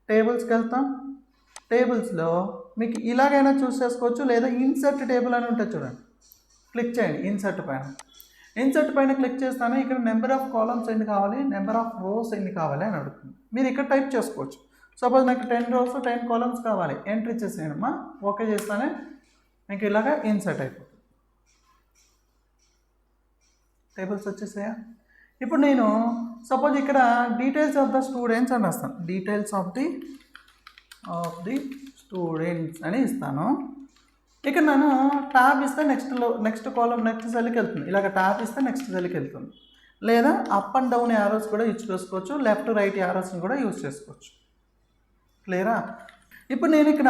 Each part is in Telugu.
టేబుల్స్కి వెళ్తాం. టేబుల్స్లో మీకు ఇలాగైనా చూస్ చేసుకోవచ్చు, లేదా ఇన్సర్ట్ టేబుల్ అని ఉంటుంది చూడండి. క్లిక్ చేయండి ఇన్సర్ట్ పైన. ఇన్సర్ట్ పైన క్లిక్ చేస్తానే ఇక్కడ నెంబర్ ఆఫ్ కాలమ్స్ ఎన్ని కావాలి, నెంబర్ ఆఫ్ రోస్ ఎన్ని కావాలి అని అడుగుతుంది. మీరు ఇక్కడ టైప్ చేసుకోవచ్చు. సపోజ్ నాకు 10 rows 10 columns కావాలి, ఎంట్రీ చేసేయమ్మా. ఓకే చేస్తానే మీకు ఇలాగా ఇన్సర్ట్ అయిపోతుంది. టేబుల్స్ వచ్చేసాయా? ఇప్పుడు నేను సపోజ్ ఇక్కడ డీటెయిల్స్ ఆఫ్ ద స్టూడెంట్స్ అని రాస్తాను. డీటెయిల్స్ ఆఫ్ ది స్టూడెంట్స్ అని ఇస్తాను. ఇక్కడ నేను ట్యాబ్ ఇస్తే నెక్స్ట్ కాలం నెక్స్ట్ సెల్కి వెళ్తుంది. ఇలాగ ట్యాబ్ ఇస్తే నెక్స్ట్ సెల్కి వెళ్తుంది. లేదా అప్ అండ్ డౌన్ యారోస్ కూడా యూజ్ చేసుకోవచ్చు, లెఫ్ట్ రైట్ యారోస్ని కూడా యూజ్ చేసుకోవచ్చు. క్లియరా? ఇప్పుడు నేను ఇక్కడ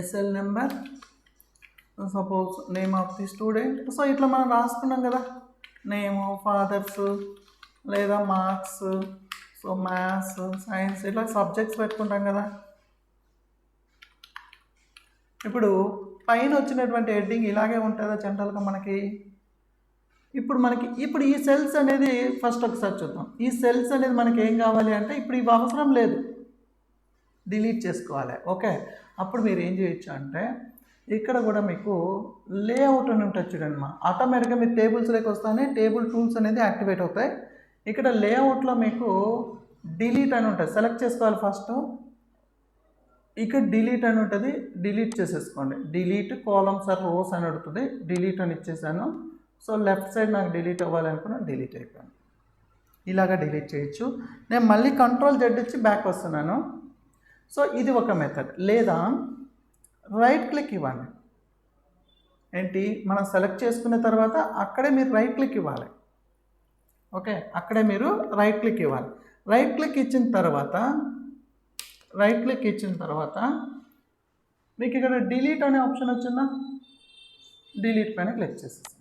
SL number, suppose name of the student, so ఇట్లా మనం రాసుకున్నాం కదా, నేము, ఫాదర్స్, లేదా మార్క్స్, సో మ్యాథ్స్, సైన్స్, ఇట్లా సబ్జెక్ట్స్ పెట్టుకుంటాం కదా. ఇప్పుడు పైన వచ్చినటువంటి హెడ్డింగ్ ఇలాగే ఉంటుందా జనరల్గా మనకి? ఇప్పుడు ఈ సెల్స్ అనేది ఫస్ట్ ఒకసారి చూద్దాం. ఈ సెల్స్ అనేది మనకి ఏం కావాలి అంటే ఇప్పుడు ఇవి అవసరం లేదు, డిలీట్ చేసుకోవాలి. ఓకే, అప్పుడు మీరు ఏం చేయొచ్చు అంటే ఇక్కడ కూడా మీకు లేఅవుట్ అని ఉంటుంది చూడండి మా. ఆటోమేటిక్గా మీరు టేబుల్స్లోకి వస్తానే టేబుల్ టూల్స్ అనేది యాక్టివేట్ అవుతాయి. ఇక్కడ లేఅవుట్లో మీకు డిలీట్ అని ఉంటుంది, సెలెక్ట్ చేసుకోవాలి ఫస్ట్. ఇక్కడ డిలీట్ అని ఉంటుంది, డిలీట్ చేసేసుకోండి. డిలీట్ కాలమ్స్ ఆర్ రోస్ అని అడుగుతుంది, డిలీట్ అని ఇచ్చేసాను. సో లెఫ్ట్ సైడ్ నాకు డిలీట్ అవ్వాలనుకున్నా, డిలీట్ అయిపోయాను. ఇలాగా డిలీట్ చేయొచ్చు. నేను మళ్ళీ Ctrl+Z ఇచ్చి బ్యాక్ వస్తున్నాను. సో ఇది ఒక మెథడ్. లేదా రైట్ క్లిక్ ఇవ్వండి. ఏంటి, మనం సెలెక్ట్ చేసుకున్న తర్వాత అక్కడే మీరు రైట్ క్లిక్ ఇవ్వాలి. ఓకే, అక్కడే మీరు రైట్ క్లిక్ ఇవ్వాలి. రైట్ క్లిక్ ఇచ్చిన తర్వాత మీకు ఇక్కడ డిలీట్ అనే ఆప్షన్ వచ్చిందా, డిలీట్ పైన క్లిక్ చేసేసి.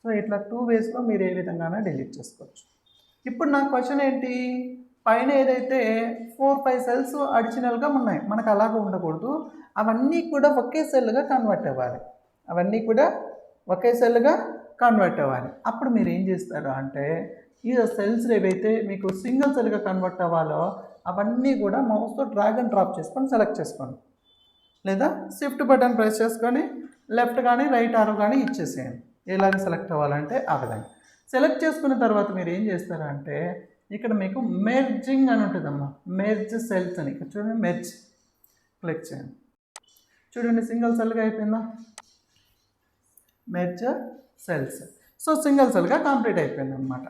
సో ఇట్లా 2 waysలో మీరు ఏ విధంగానే డిలీట్ చేసుకోవచ్చు. ఇప్పుడు నా క్వశ్చన్ ఏంటి, పైన ఏదైతే 4-5 cells అడిషనల్గా ఉన్నాయి, మనకు అలాగే ఉండకూడదు. అవన్నీ కూడా ఒకే సెల్గా కన్వర్ట్ అవ్వాలి. అప్పుడు మీరు ఏం చేస్తారు అంటే ఈ సెల్స్ ఏవైతే మీకు సింగిల్ సెల్గా కన్వర్ట్ అవ్వాలో అవన్నీ కూడా మౌస్తో డ్రాగ్ అండ్ డ్రాప్ చేసుకొని సెలెక్ట్ చేసుకోండి. లేదా షిఫ్ట్ బటన్ ప్రెస్ చేసుకొని లెఫ్ట్ కానీ రైట్ ఆరో కానీ ఇచ్చేసేయండి. ఎలాగ సెలెక్ట్ అవ్వాలంటే ఆ విధంగా సెలెక్ట్ చేసుకున్న తర్వాత మీరు ఏం చేస్తారంటే ఇక్కడ మీకు మెర్జింగ్ అని ఉంటుందమ్మా, మెర్జ్ సెల్స్ అని. ఇక్కడ చూడండి, మెర్జ్ క్లిక్ చేయండి. చూడండి సింగిల్ సెల్గా అయిపోయిందా, మెర్జ్ సెల్స్. సో సింగిల్ సెల్గా కంప్లీట్ అయిపోయింది అనమాట.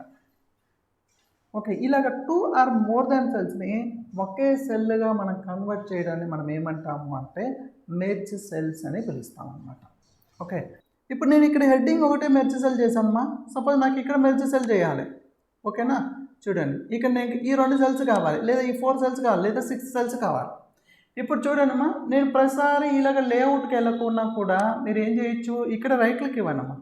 ఓకే, ఇలాగ 2 or more సెల్స్ని ఒకే సెల్గా మనం కన్వర్ట్ చేయడాన్ని మనం ఏమంటాము అంటే మెర్జ్ సెల్స్ అని పిలుస్తాం అనమాట. ఓకే, ఇప్పుడు నేను ఇక్కడ హెడ్డింగ్ ఒకటే మెర్జ్ సెల్ చేశానమ్మా. సపోజ్ నాకు ఇక్కడ మెర్జ్ సెల్ చేయాలి. ఓకేనా, చూడండి ఇక్కడ నేను ఈ 2 cells కావాలి, లేదా ఈ 4 cells కావాలి, లేదా 6 cells కావాలి. ఇప్పుడు చూడండి అమ్మా, నేను ప్రతిసారి ఇలాగ లేఅవుట్కి వెళ్ళకుండా కూడా మీరు ఏం చేయొచ్చు, ఇక్కడ రైట్ క్లిక్ ఇవ్వండి అమ్మా.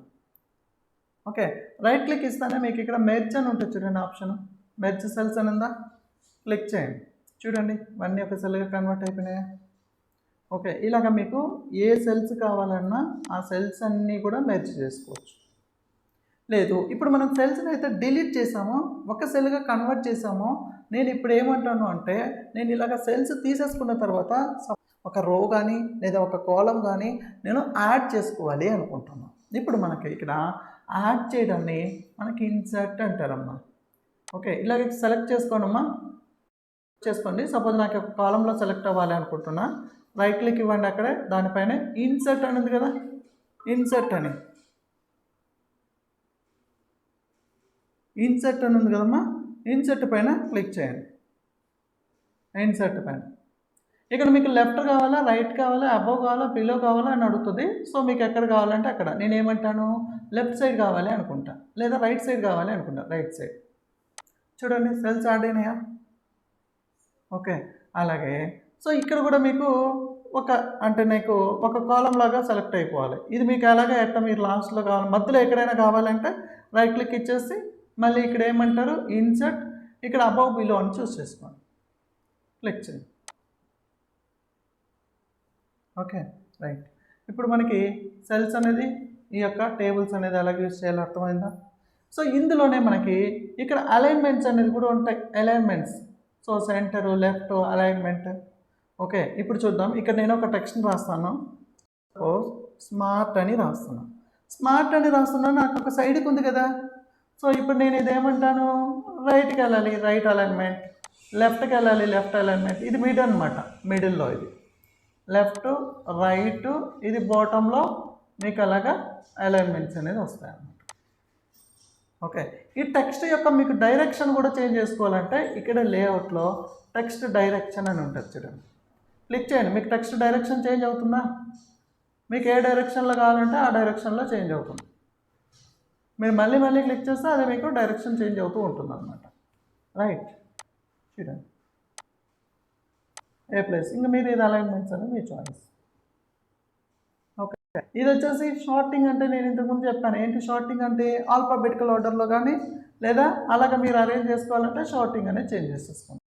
ఓకే, రైట్ క్లిక్ ఇస్తానే మీకు ఇక్కడ మెర్జ్ అని ఉంటుంది చూడండి ఆప్షన్, మెర్జ్ సెల్స్ అని ఉందా, క్లిక్ చేయండి. చూడండి ఇవన్నీ ఒక సెల్గా కన్వర్ట్ అయిపోయినాయా. ఓకే, ఇలాగ మీకు ఏ సెల్స్ కావాలన్నా ఆ సెల్స్ అన్నీ కూడా మెర్జ్ చేసుకోవచ్చు. లేదు, ఇప్పుడు మనం సెల్స్ని అయితే డిలీట్ చేసామో, ఒక సెల్గా కన్వర్ట్ చేసామో, నేను ఇప్పుడు ఏమంటాను అంటే నేను ఇలాగ సెల్స్ తీసేసుకున్న తర్వాత ఒక రో కానీ లేదా ఒక కాలం కానీ నేను యాడ్ చేసుకోవాలి అనుకుంటున్నాను. ఇప్పుడు మనకి ఇక్కడ యాడ్ చేయడాన్ని మనకి ఇన్సర్ట్ అంటారమ్మా. ఓకే, ఇలాగ సెలెక్ట్ చేసుకోండమ్మా, చేసుకోండి. సపోజ్ నాకు ఒక కాలంలో సెలెక్ట్ అవ్వాలి అనుకుంటున్నా, రైట్ క్లిక్ ఇవ్వండి. అక్కడే దానిపైన ఇన్సర్ట్ అని ఉంది కదా, ఇన్సర్ట్ అని ఉంది కదమ్మా, ఇన్సర్ట్ పైన క్లిక్ చేయండి. ఇన్సర్ట్ పైన ఇక్కడ మీకు లెఫ్ట్ కావాలా, రైట్ కావాలా, అబవ్ కావాలా, బిలో కావాలా అని అడుగుతుంది. సో మీకు ఎక్కడ కావాలంటే అక్కడ. నేను ఏమంటాను, లెఫ్ట్ సైడ్ కావాలి అనుకుంటా, లేదా రైట్ సైడ్ కావాలి అనుకుంటా, రైట్ సైడ్. చూడండి సెల్స్ యాడ్ అయినాయా. ఓకే, అలాగే సో ఇక్కడ కూడా మీకు నీకు ఒక కాలం లాగా సెలెక్ట్ అయిపోవాలి. ఇది మీకు ఎలాగే ఎట్లా మీరు లాస్ట్లో కావాలి, మధ్యలో ఎక్కడైనా కావాలంటే రైట్ క్లిక్ ఇచ్చేసి మళ్ళీ ఇక్కడ ఏమంటారు ఇన్సర్ట్, ఇక్కడ అబవ్ బిలో అని చూస్ చేసుకోండి, క్లిక్ చేయండి. Okay, right. ఇప్పుడు మనకి సెల్స్ అనేది ఈ యొక్క టేబుల్స్ అనేది ఎలాగ యూజ్ చేయాలో అర్థమైందా. సో ఇందులోనే మనకి ఇక్కడ అలైన్మెంట్స్ అనేది కూడా ఉంటాయి, alignments. So centre, left, alignment. Okay, ఇప్పుడు చూద్దాం. ఇక్కడ నేను ఒక టెక్స్ట్ని రాస్తాను. స్మార్ట్ అని రాస్తున్నాను. స్మార్ట్ అని రాస్తున్నాను, నాకు ఒక సైడ్కి ఉంది కదా. సో ఇప్పుడు నేను ఇదేమంటాను, రైట్కి వెళ్ళాలి, రైట్ అలైన్మెంట్. లెఫ్ట్కి వెళ్ళాలి, లెఫ్ట్ అలైన్మెంట్. ఇది మిడ్ అనమాట, మిడిల్లో ఇది లెఫ్ట్, రైట్, ఇది బాటంలో మీకు అలాగా అలైన్మెంట్స్ అనేది వస్తాయి అన్నమాట. ఓకే, ఈ టెక్స్ట్ యొక్క మీకు డైరెక్షన్ కూడా చేంజ్ చేసుకోవాలంటే ఇక్కడ లేఅవుట్లో టెక్స్ట్ డైరెక్షన్ అని ఉంటుంది చూడండి. క్లిక్ చేయండి, మీకు టెక్స్ట్ డైరెక్షన్ చేంజ్ అవుతుందా? మీకు ఏ డైరెక్షన్లో కావాలంటే ఆ డైరెక్షన్లో చేంజ్ అవుతుంది. మీరు మళ్ళీ మళ్ళీ క్లిక్ చేస్తే అది మీకు డైరెక్షన్ చేంజ్ అవుతూ ఉంటుంది అన్నమాట. రైట్, చూడండి ఏ ప్లేస్. ఇంకా మీరు ఇది అలైన్మెంట్స్ అనేది మీ చాయిస్. ఓకే, ఇది వచ్చేసి షార్టింగ్. అంటే నేను ఇంతకుముందు చెప్పాను, ఏంటి షార్టింగ్ అంటే ఆల్ఫాబెటికల్ ఆర్డర్లో కానీ లేదా అలాగ మీరు అరేంజ్ చేసుకోవాలంటే షార్టింగ్ అనేది చేంజ్ చేసేసుకోండి.